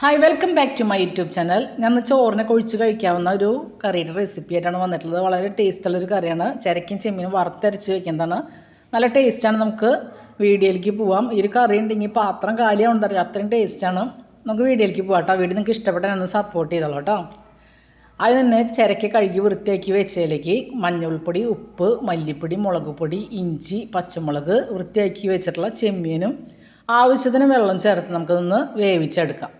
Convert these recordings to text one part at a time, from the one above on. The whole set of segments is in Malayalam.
Hi welcome back to my YouTube channel. ഞാൻ ചോറിനൊക്കെ ഒഴിച്ച് കഴിക്കാവുന്ന ഒരു കറിയുടെ റെസിപ്പി ആയിട്ടാണ് വന്നിട്ടുള്ളത്. വളരെ ടേസ്റ്റുള്ളൊരു കറിയാണ്. ചിരക്കും ചെമ്മീനും വറുത്തരച്ച് വയ്ക്കുന്നതാണ്. നല്ല ടേസ്റ്റാണ്. നമുക്ക് വീഡിയോയിലേക്ക് പോവാം. ഈ ഒരു കറി ഉണ്ടെങ്കിൽ പാത്രം കാലിയാവുന്നത് അറിയാം, അത്രയും ടേസ്റ്റാണ്. നമുക്ക് വീഡിയോയിലേക്ക് പോകാം കേട്ടോ. വീഡിയോ നിങ്ങൾക്ക് ഇഷ്ടപ്പെട്ടാൽ ഒന്ന് സപ്പോർട്ട് ചെയ്തോളൂ കേട്ടോ. അതിൽ തന്നെ ചിരക്ക് കഴുകി വൃത്തിയാക്കി വെച്ചതിലേക്ക് മഞ്ഞൾപ്പൊടി, ഉപ്പ്, മല്ലിപ്പൊടി, മുളക് പൊടി, ഇഞ്ചി, പച്ചമുളക്, വൃത്തിയാക്കി വെച്ചിട്ടുള്ള ചെമ്മീനും ആവശ്യത്തിന് വെള്ളം ചേർത്ത് നമുക്കതൊന്ന് വേവിച്ചെടുക്കാം.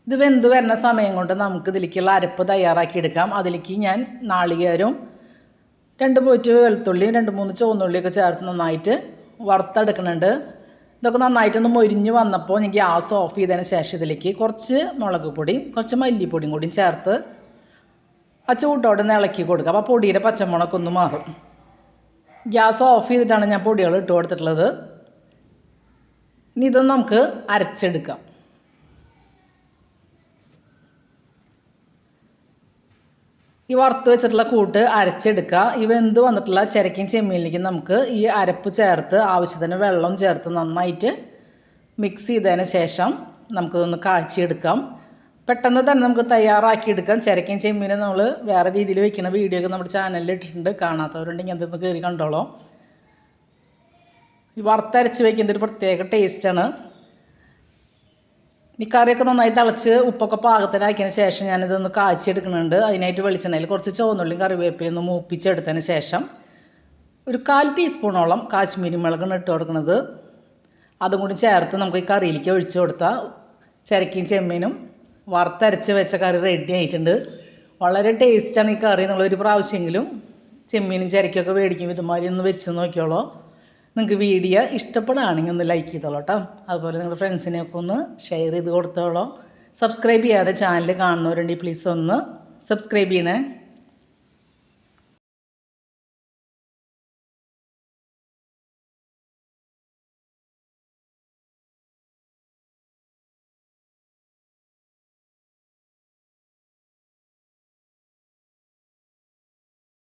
ഇത് വെന്ത് വരുന്ന സമയം കൊണ്ട് നമുക്ക് ഇതിലേക്കുള്ള അരപ്പ് തയ്യാറാക്കി എടുക്കാം. അതിലേക്ക് ഞാൻ നാളികേരവും 2 പോറ്റ് വെളുത്തുള്ളിയും 2-3 ചുവന്നുള്ളിയൊക്കെ ചേർത്ത് നന്നായിട്ട് വറുത്തെടുക്കുന്നുണ്ട്. ഇതൊക്കെ നന്നായിട്ടൊന്ന് മൊരിഞ്ഞ് വന്നപ്പോൾ ഞാൻ ഗ്യാസ് ഓഫ് ചെയ്തതിന് ശേഷം ഇതിലേക്ക് കുറച്ച് മുളക് പൊടിയും കുറച്ച് മല്ലിപ്പൊടിയും കൂടിയും ചേർത്ത് ആ ചൂട്ടോടെ ഇളക്കി കൊടുക്കുക. അപ്പോൾ പൊടിയുടെ പച്ചമുളകൊന്ന് മാറും. ഗ്യാസ് ഓഫ് ചെയ്തിട്ടാണ് ഞാൻ പൊടികൾ ഇട്ട് കൊടുത്തിട്ടുള്ളത്. ഇനി ഇതൊന്ന് നമുക്ക് അരച്ചെടുക്കാം. ഈ വറുത്ത് വെച്ചിട്ടുള്ള കൂട്ട് അരച്ചെടുക്കുക. ഈ വെന്ത് വന്നിട്ടുള്ള ചിരക്കും ചെമ്മീനിലേക്ക് നമുക്ക് ഈ അരപ്പ് ചേർത്ത് ആവശ്യത്തിന് വെള്ളം ചേർത്ത് നന്നായിട്ട് മിക്സ് ചെയ്തതിന് ശേഷം നമുക്കിതൊന്ന് കാച്ചിയെടുക്കാം. പെട്ടെന്ന് തന്നെ നമുക്ക് തയ്യാറാക്കിയെടുക്കാം. ചിരക്കും ചെമ്മീനും നമ്മൾ വേറെ രീതിയിൽ വയ്ക്കുന്ന വീഡിയോ ഒക്കെ നമ്മുടെ ചാനലിൽ ഇട്ടിട്ടുണ്ട്. കാണാത്തവരുണ്ടെങ്കിൽ അതൊന്ന് കയറി കണ്ടോളൂ. ഈ വറുത്തരച്ച് വയ്ക്കുന്നത് ഒരു പ്രത്യേക ടേസ്റ്റാണ്. ഈ കറിയൊക്കെ നന്നായി തിളച്ച് ഉപ്പൊക്കെ പാകത്തിനാക്കിയതിന് ശേഷം ഞാനിതൊന്ന് കാച്ചിയെടുക്കുന്നുണ്ട്. അതിനായിട്ട് വെളിച്ചെണ്ണയിൽ കുറച്ച് ചുവന്നുള്ളിയും കറിവേപ്പിലയും ഒന്ന് മൂപ്പിച്ചെടുത്തതിന് ശേഷം ഒരു 1/4 ടീസ്പൂണോളം കാശ്മീരി മുളകാണ് ഇട്ട് കൊടുക്കുന്നത്. അതും കൂടി ചേർത്ത് നമുക്ക് ഈ കറിയിലേക്ക് ഒഴിച്ച് കൊടുത്താൽ ചിരക്കും ചെമ്മീനും വറുത്തരച്ച് വെച്ച കറി റെഡി ആയിട്ടുണ്ട്. വളരെ ടേസ്റ്റാണ് ഈ കറി. നിങ്ങളൊരു പ്രാവശ്യമെങ്കിലും ചെമ്മീനും ചിരക്കൊക്കെ മേടിക്കും ഇതുമാതിരി ഒന്ന് വെച്ച് നോക്കിയോളൂ. നിങ്ങൾക്ക് വീഡിയോ ഇഷ്ടപ്പെടുകയാണെങ്കിൽ ഒന്ന് ലൈക്ക് ചെയ്തോളൂ കേട്ടോ. അതുപോലെ നിങ്ങളുടെ ഫ്രണ്ട്സിനെയൊക്കെ ഒന്ന് ഷെയർ ചെയ്ത് കൊടുത്തോളൂ. സബ്സ്ക്രൈബ് ചെയ്യാതെ ചാനൽ കാണുന്നവരുണ്ടെങ്കിൽ പ്ലീസ് ഒന്ന് സബ്സ്ക്രൈബ് ചെയ്യണേ.